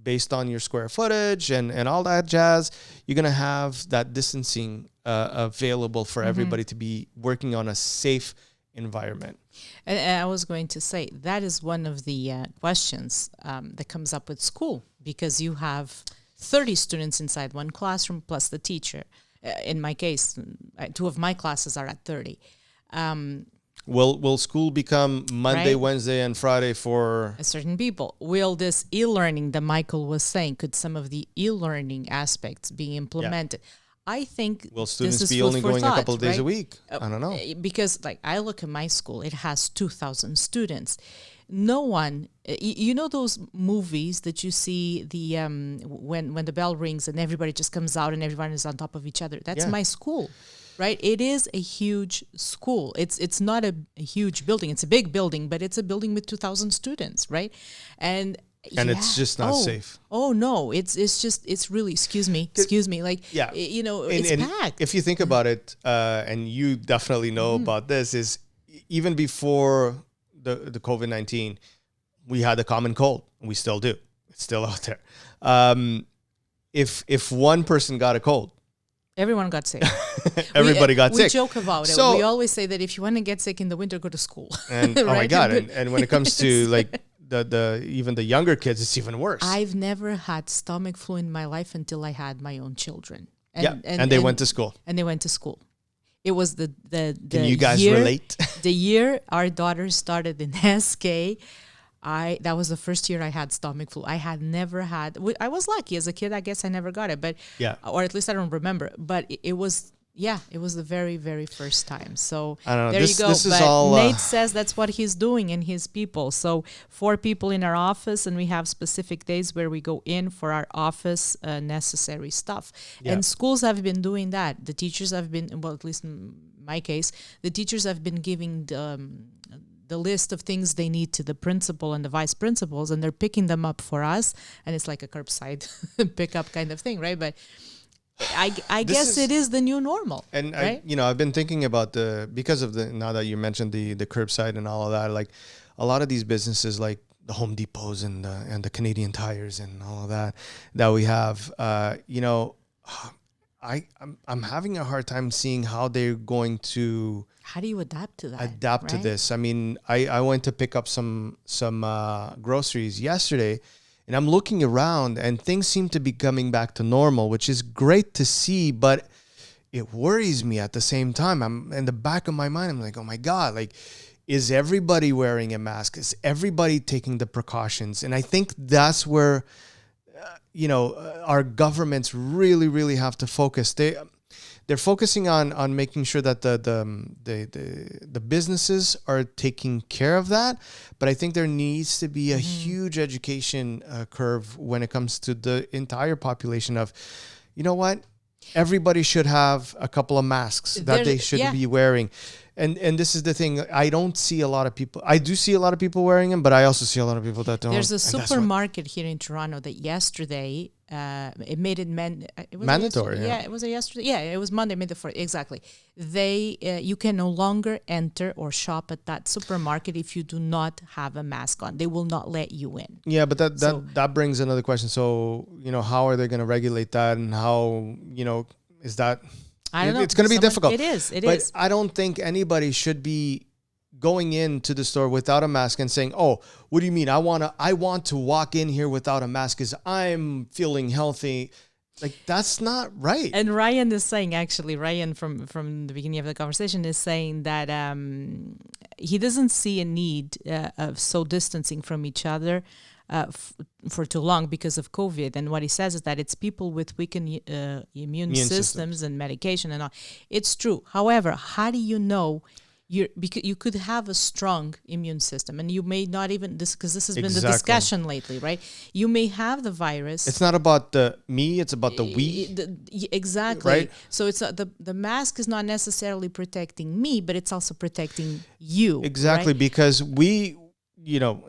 based on your square footage and all that jazz, you're going to have that distancing available for everybody to be working on a safe environment. And I was going to say, that is one of the questions that comes up with school, because you have 30 students inside one classroom plus the teacher. In my case, 2 of my classes are at 30. Will school become Monday, Wednesday, and Friday for certain people? Will this e-learning that Michael was saying, could some of the e-learning aspects be implemented? Yeah. I think will students be only going a couple of days a week? I don't know. Because I look at my school, it has 2,000 students. No one, those movies that you see when the bell rings and everybody just comes out and everyone is on top of each other. That's my school. Right, it is a huge school. It's not a huge building. It's a big building, but it's a building with 2,000 students, right? And it's just not safe. Oh no, it's really excuse me, it's packed. If you think about it, and you definitely know about this, is even before the COVID-19, we had the common cold. We still do. It's still out there. If one person got a cold, everyone got sick. Everybody got sick. We joke about it. We always say that if you want to get sick in the winter, go to school. And right? Oh my God! And when it comes to like the even the younger kids, it's even worse. I've never had stomach flu in my life until I had my own children. And they went to school. And they went to school. It was the Can you guys relate? The year our daughter started in SK. That was the first year I had stomach flu. I had never had. I was lucky as a kid. I guess I never got it, but or at least I don't remember. But it was the very, very first time. So I don't know. There you go. This is but all, Nate says that's what he's doing and his people. So 4 people in our office, and we have specific days where we go in for our office necessary stuff. Yeah. And schools have been doing that. The teachers have been, well, at least in my case, the teachers have been giving the list of things they need to the principal and the vice principals, and they're picking them up for us, and it's like a curbside pickup kind of thing, right? But I guess it is the new normal. And right? I've been thinking about because of now that you mentioned the curbside and all of that, like a lot of these businesses like the Home Depots and the Canadian Tires and all of that we have, I'm having a hard time seeing how they're going to. How do you adapt to that? Adapt to this. I mean, I went to pick up some groceries yesterday, and I'm looking around, and things seem to be coming back to normal, which is great to see, but it worries me at the same time. I'm in the back of my mind, I'm like, oh my God, like, is everybody wearing a mask? Is everybody taking the precautions? And I think that's where our governments really, really have to focus. They're focusing on making sure that the businesses are taking care of that, but I think there needs to be a huge education curve when it comes to the entire population of, you know what, everybody should have a couple of masks that they should be wearing. And this is the thing. I don't see a lot of people. I do see a lot of people wearing them, but I also see a lot of people that don't. There's a supermarket here in Toronto that yesterday it made it mandatory. It was yesterday. Yeah, it was Monday, May the 4th. Exactly. You can no longer enter or shop at that supermarket if you do not have a mask on. They will not let you in. Yeah, but that brings another question. So how are they going to regulate that, and how is that? I don't know. It's going to be difficult. It is. But I don't think anybody should be going into the store without a mask and saying, "Oh, what do you mean? I want to walk in here without a mask because I'm feeling healthy." Like, that's not right. And Ryan is saying, actually, Ryan from the beginning of the conversation is saying that he doesn't see a need of so distancing from each other for too long because of COVID. And what he says is that it's people with weakened immune systems and medication and all. It's true. However, how do you know? Because you could have a strong immune system, and you may not even because this has been the discussion lately, right? You may have the virus. It's not about the me; it's about the we. Exactly. Right? So it's the mask is not necessarily protecting me, but it's also protecting you. Exactly, right? because we,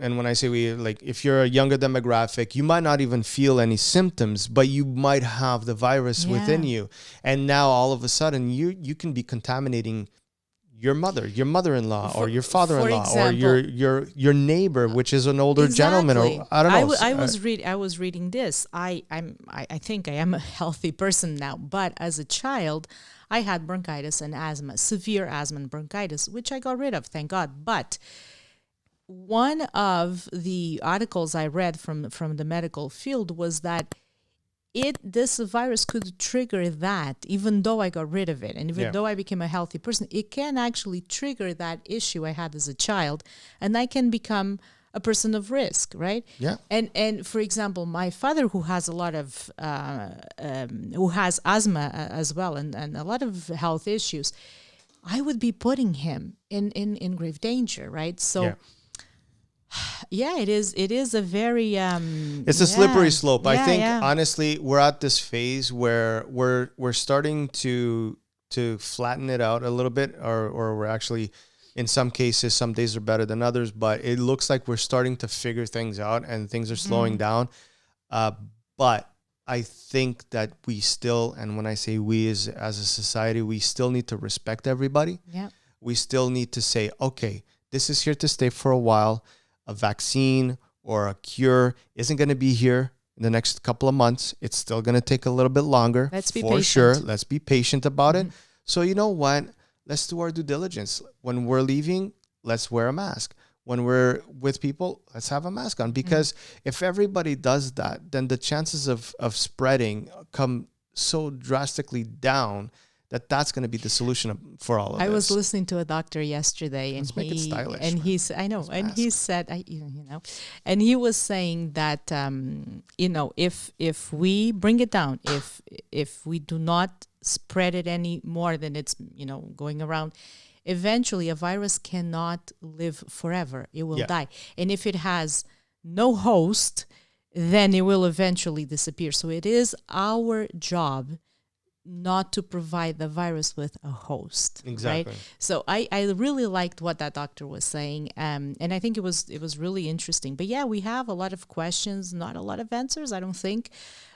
and when I say we, like, if you're a younger demographic, you might not even feel any symptoms, but you might have the virus within you, and now all of a sudden you can be contaminating your mother-in-law, or your father-in-law, or your neighbor, which is an older gentleman, or I don't know. I was reading this. I think I am a healthy person now, but as a child, I had bronchitis and asthma, severe asthma and bronchitis, which I got rid of, thank God. But one of the articles I read from the medical field was that this virus could trigger that, even though I got rid of it. And even though I became a healthy person, it can actually trigger that issue I had as a child. And I can become a person of risk, right? Yeah. And for example, my father, who has a lot of, who has asthma as well, and a lot of health issues, I would be putting him in grave danger, right? So yeah, it is a very it's a slippery slope. I think honestly we're at this phase where we're starting to flatten it out a little bit, or we're actually, in some cases, some days are better than others, but it looks like we're starting to figure things out and things are slowing down. But I think that we still, and when I say we as a society, we still need to respect everybody. Yeah. We still need to say, okay, this is here to stay for a while. A vaccine or a cure isn't going to be here in the next couple of months. It's still going to take a little bit longer. Let's be for patient. sure. Let's be patient about it. So you know what? Let's do our due diligence. When we're leaving, let's wear a mask. When we're with people, let's have a mask on. Because if everybody does that, then the chances of spreading come so drastically down that's going to be the solution for all of this. I was listening to a doctor yesterday, and Let's make it stylish. And he said, I know, and he said, and he was saying that, if we bring it down, if we do not spread it any more than it's, going around, eventually a virus cannot live forever. It will die. And if it has no host, then it will eventually disappear. So it is our job not to provide the virus with a host. Exactly. Right? So I really liked what that doctor was saying. And I think it was really interesting. But yeah, we have a lot of questions, not a lot of answers, I don't think.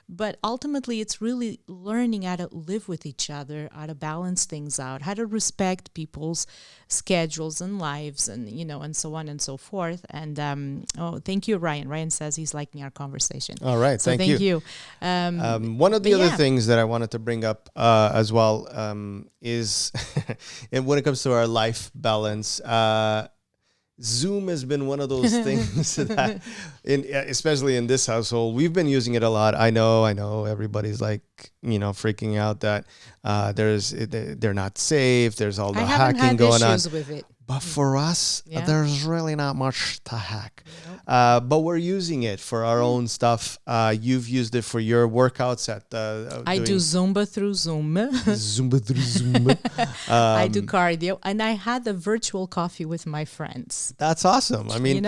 But ultimately, it's really learning how to live with each other, how to balance things out, how to respect people's schedules and lives, and and so on and so forth. And thank you, Ryan. Ryan says he's liking our conversation. All right, so thank you. One of the other things that I wanted to bring up as well is, and when it comes to our life balance. Zoom has been one of those things that, especially in this household, we've been using it a lot. I know everybody's like, freaking out that they're not safe. There's all the hacking going on. With it. But for us, there's really not much to hack. But we're using it for our own stuff. You've used it for your workouts at I do Zumba through Zoom. Zumba through Zoom. I do cardio, and I had a virtual coffee with my friends. That's awesome. I mean,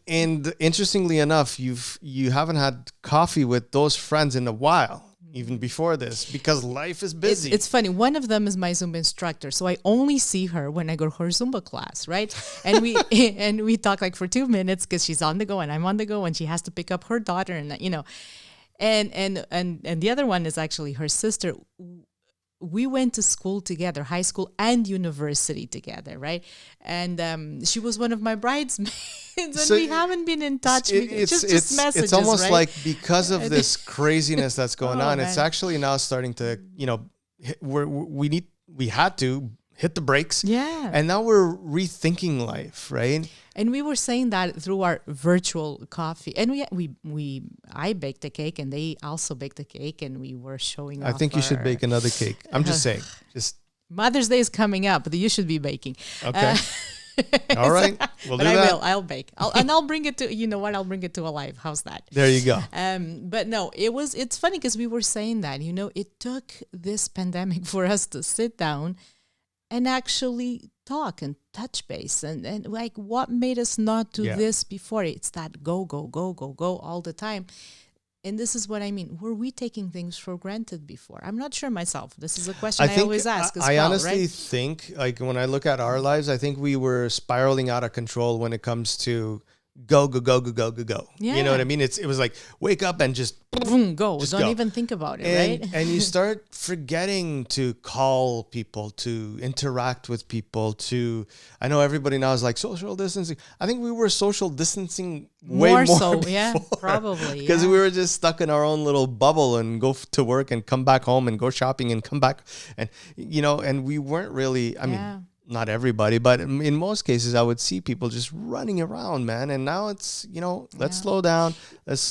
and interestingly enough, you haven't had coffee with those friends in a while. Even before this, because life is busy. It's funny. One of them is my Zumba instructor, so I only see her when I go to her Zumba class, right? And we talk like for 2 minutes because she's on the go and I'm on the go, and she has to pick up her daughter, and and the other one is actually her sister. We went to school together, high school and university together, right? And she was one of my bridesmaids, and so we haven't been in touch. Just messages, it's almost right? like because of this craziness that's going on, man. it's actually now starting to, we had to hit the brakes. Yeah. And now we're rethinking life, right? And we were saying that through our virtual coffee. And I baked a cake and they also baked a cake and we were showing off. I think you should bake another cake. I'm just saying. Just Mother's Day is coming up. You should be baking. Okay. All right. We'll do I that. will. I'll bake. I'll bring it to, you know what? I'll bring it to Alive. How's that? There you go. But no, it's funny because we were saying that, you know, it took this pandemic for us to sit down and actually talk and touch base and like what made us not do this before. It's that go all the time. And this is what I mean. Were we taking things for granted before? I'm not sure myself. This is a question I always ask as well, I honestly right? think, like, when I look at our lives, I think we were spiraling out of control when it comes to go. Yeah. You know what I mean? It was like, wake up and just Boom, go. Just Don't go. even think about it, right? And you start forgetting to call people, to interact with people, I know everybody now is like social distancing. I think we were social distancing way more so, before, yeah, probably. because we were just stuck in our own little bubble and go to work and come back home and go shopping and come back. And, you know, and we weren't really, I mean, not everybody, but in most cases, I would see people just running around, man. And now it's, you know, let's slow down. It's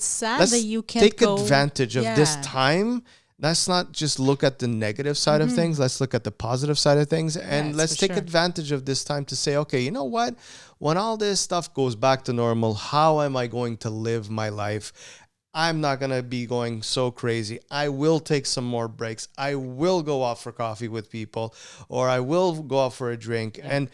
sad that you can't take advantage of this time. Let's not just look at the negative side of things. Let's look at the positive side of things. And let's take advantage of this time to say, okay, you know what? When all this stuff goes back to normal, how am I going to live my life? I'm not going to be going so crazy. I will take some more breaks. I will go out for coffee with people, or I will go out for a drink and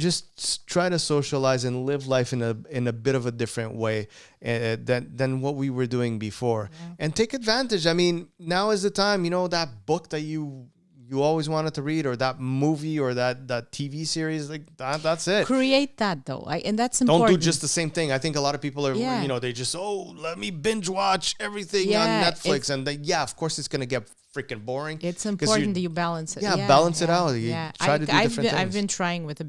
just try to socialize and live life in a bit of a different way than what we were doing before. And take advantage. I mean, now is the time, you know, that book that you always wanted to read, or that movie, or that TV series, like that's it. Create that though, and that's important. Don't do just the same thing. I think a lot of people are, you know, they just, let me binge watch everything on Netflix, and of course it's gonna get freaking boring. It's important that you balance it. Balance it out. You try to do different things. I've been trying with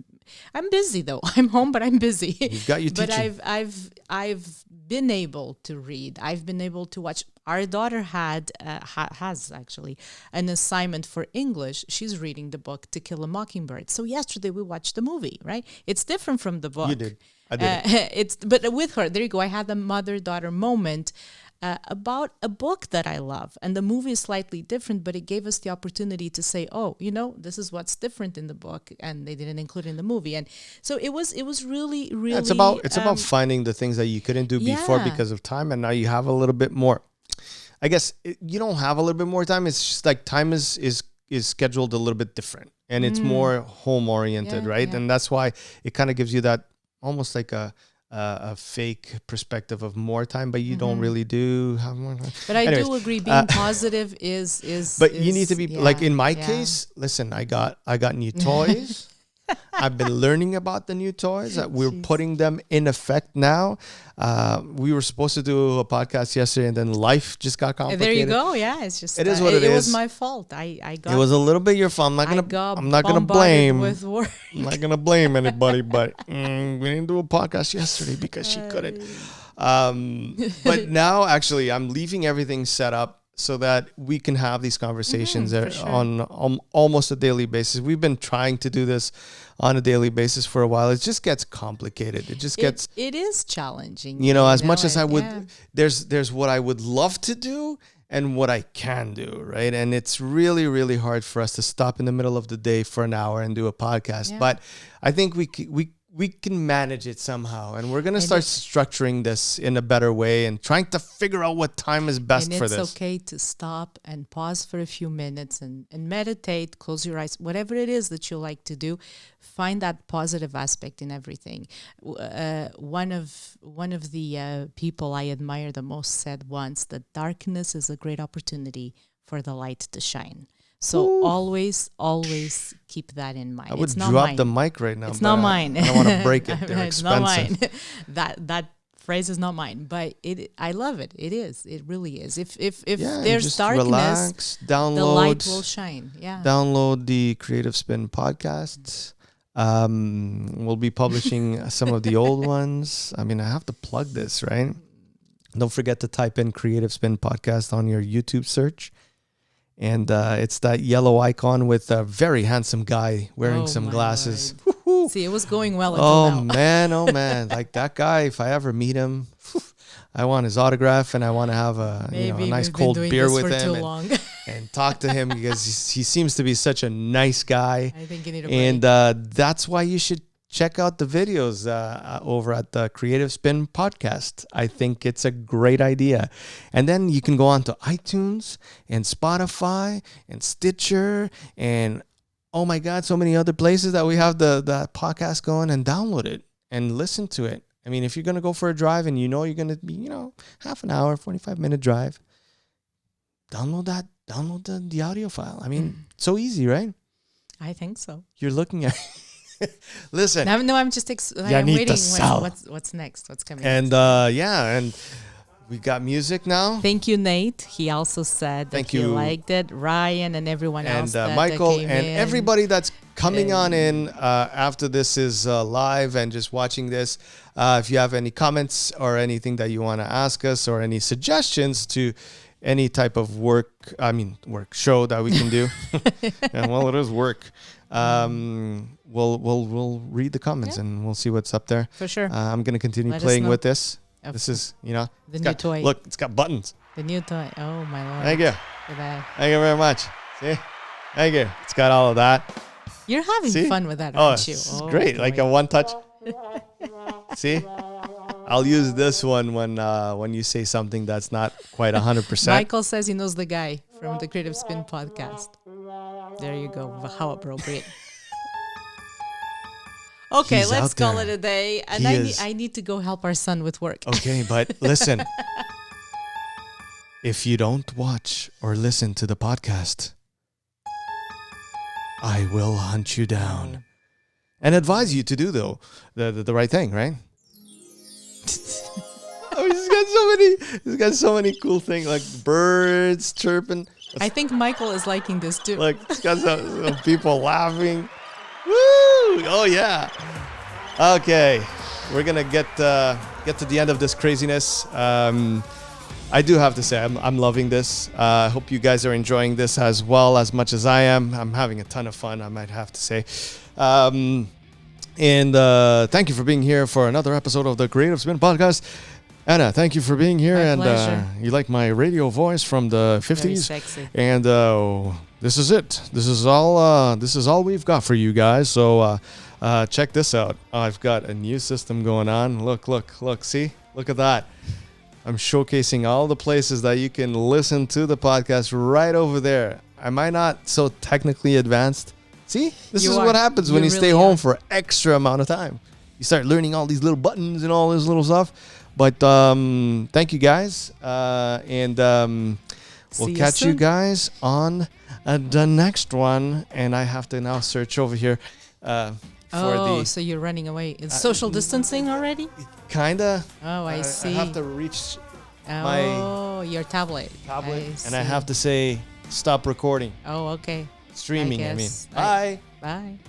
I'm busy though. I'm home, but I'm busy. You've got your teaching. But I've been able to read. I've been able to watch. Our daughter has actually an assignment for English. She's reading the book To Kill a Mockingbird. So yesterday we watched the movie, right? It's different from the book. You did. I did. But with her, there you go. I had the mother-daughter moment about a book that I love. And the movie is slightly different, but it gave us the opportunity to say, oh, you know, this is what's different in the book, and they didn't include it in the movie. And so it was really, really... it's about finding the things that you couldn't do before because of time, and now you have a little bit more. I guess you don't have a little bit more time. It's just like time is scheduled a little bit different, and it's more home oriented, right? And that's why it kind of gives you that almost like a fake perspective of more time, but you don't really do have more time. But I do agree, being positive is. But you need to be like in my case. Listen, I got new toys. I've been learning about the new toys. We're putting them in effect now. We were supposed to do a podcast yesterday, and then life just got complicated. There you go. Yeah, it's just it is what it is. It was my fault. It was a little bit your fault. I'm not gonna blame. I'm not gonna blame anybody, but we didn't do a podcast yesterday because she couldn't. But now, actually, I'm leaving everything set up so that we can have these conversations on almost a daily basis. We've been trying to do this on a daily basis for a while. It just gets complicated. It is challenging. You know, as much as I would, there's what I would love to do and what I can do, right? And it's really, really hard for us to stop in the middle of the day for an hour and do a podcast. But I think we can manage it somehow, and we're going to start structuring this in a better way and trying to figure out what time is best for this. And it's okay to stop and pause for a few minutes and meditate, close your eyes, whatever it is that you like to do, find that positive aspect in everything. One of the people I admire the most said once that darkness is a great opportunity for the light to shine. So always keep that in mind. I would drop the mic right now. It's not mine. I don't want to break it. They're it's expensive. not mine. That phrase is not mine, but I love it. It is. It really is. If there's darkness, relax, download, the light will shine. Yeah. Download the Creative Spin podcasts. We'll be publishing some of the old ones. I mean, I have to plug this, right? Don't forget to type in Creative Spin Podcast on your YouTube search. And it's that yellow icon with a very handsome guy wearing some glasses. See, it was going well until Oh now. man, oh man. Like that guy, if I ever meet him, I want his autograph and I want to have a nice we've been cold doing beer this with for him too long. and talk to him because he seems to be such a nice guy. I think you need a break. And that's why you should check out the videos over at the Creative Spin Podcast. I think it's a great idea. And then you can go on to iTunes and Spotify and Stitcher and oh my God, so many other places that we have the podcast going, and download it and listen to it. I mean, if you're going to go for a drive and you're going to be, half an hour, 45-minute drive, download the audio file. I mean, so easy, right? I think so. You're looking at listen. No, I'm just I'm need waiting. to sell. What's next? What's coming And next? and we got music now. Thank you, Nate. He also said that he liked it. Ryan and everyone else. And that Michael came and in. everybody that's coming on in after this is live and just watching this. If you have any comments or anything that you want to ask us or any suggestions to any type of work show that we can do. And well, it is work. We'll read the comments and we'll see what's up there. For sure. I'm going to continue playing with this. This is, the new toy. Look, it's got buttons. The new toy. Oh, my Lord. Thank you. Goodbye. Thank you very much. See? Thank you. It's got all of that. You're having fun with that, Oh, aren't you? it's great. Like a one touch. See? I'll use this one when you say something that's not quite 100%. Michael says he knows the guy from the Creative Spin podcast. There you go. How appropriate. Okay, He's let's out call there. it a day. And I need to go help our son with work. Okay, but listen. If you don't watch or listen to the podcast, I will hunt you down and advise you to do the right thing, right? He's got so many cool things like birds chirping. I think Michael is liking this too. Like it's got some people laughing. Woo! Oh yeah. Okay, we're gonna get to the end of this craziness. I do have to say I'm loving this. I hope you guys are enjoying this as well as much as I am. I'm having a ton of fun, I might have to say. And thank you for being here for another episode of the Creative Spin Podcast. Anna, thank you for being here. My and pleasure. You like my radio voice from the 50s. Very sexy. And this is it. This is all we've got for you guys. So check this out. I've got a new system going on. Look. See? Look at that. I'm showcasing all the places that you can listen to the podcast right over there. Am I not so technically advanced? See? This is what happens when you stay home for extra amount of time. You start learning all these little buttons and all this little stuff. But thank you guys. And we'll catch you guys on the next one. And I have to now search over here so you're running away. It's social distancing already? Kinda. Oh, I see. I have to reach your tablet. And I have to say stop recording. Oh, okay. Streaming, I mean. Bye. Bye. Bye.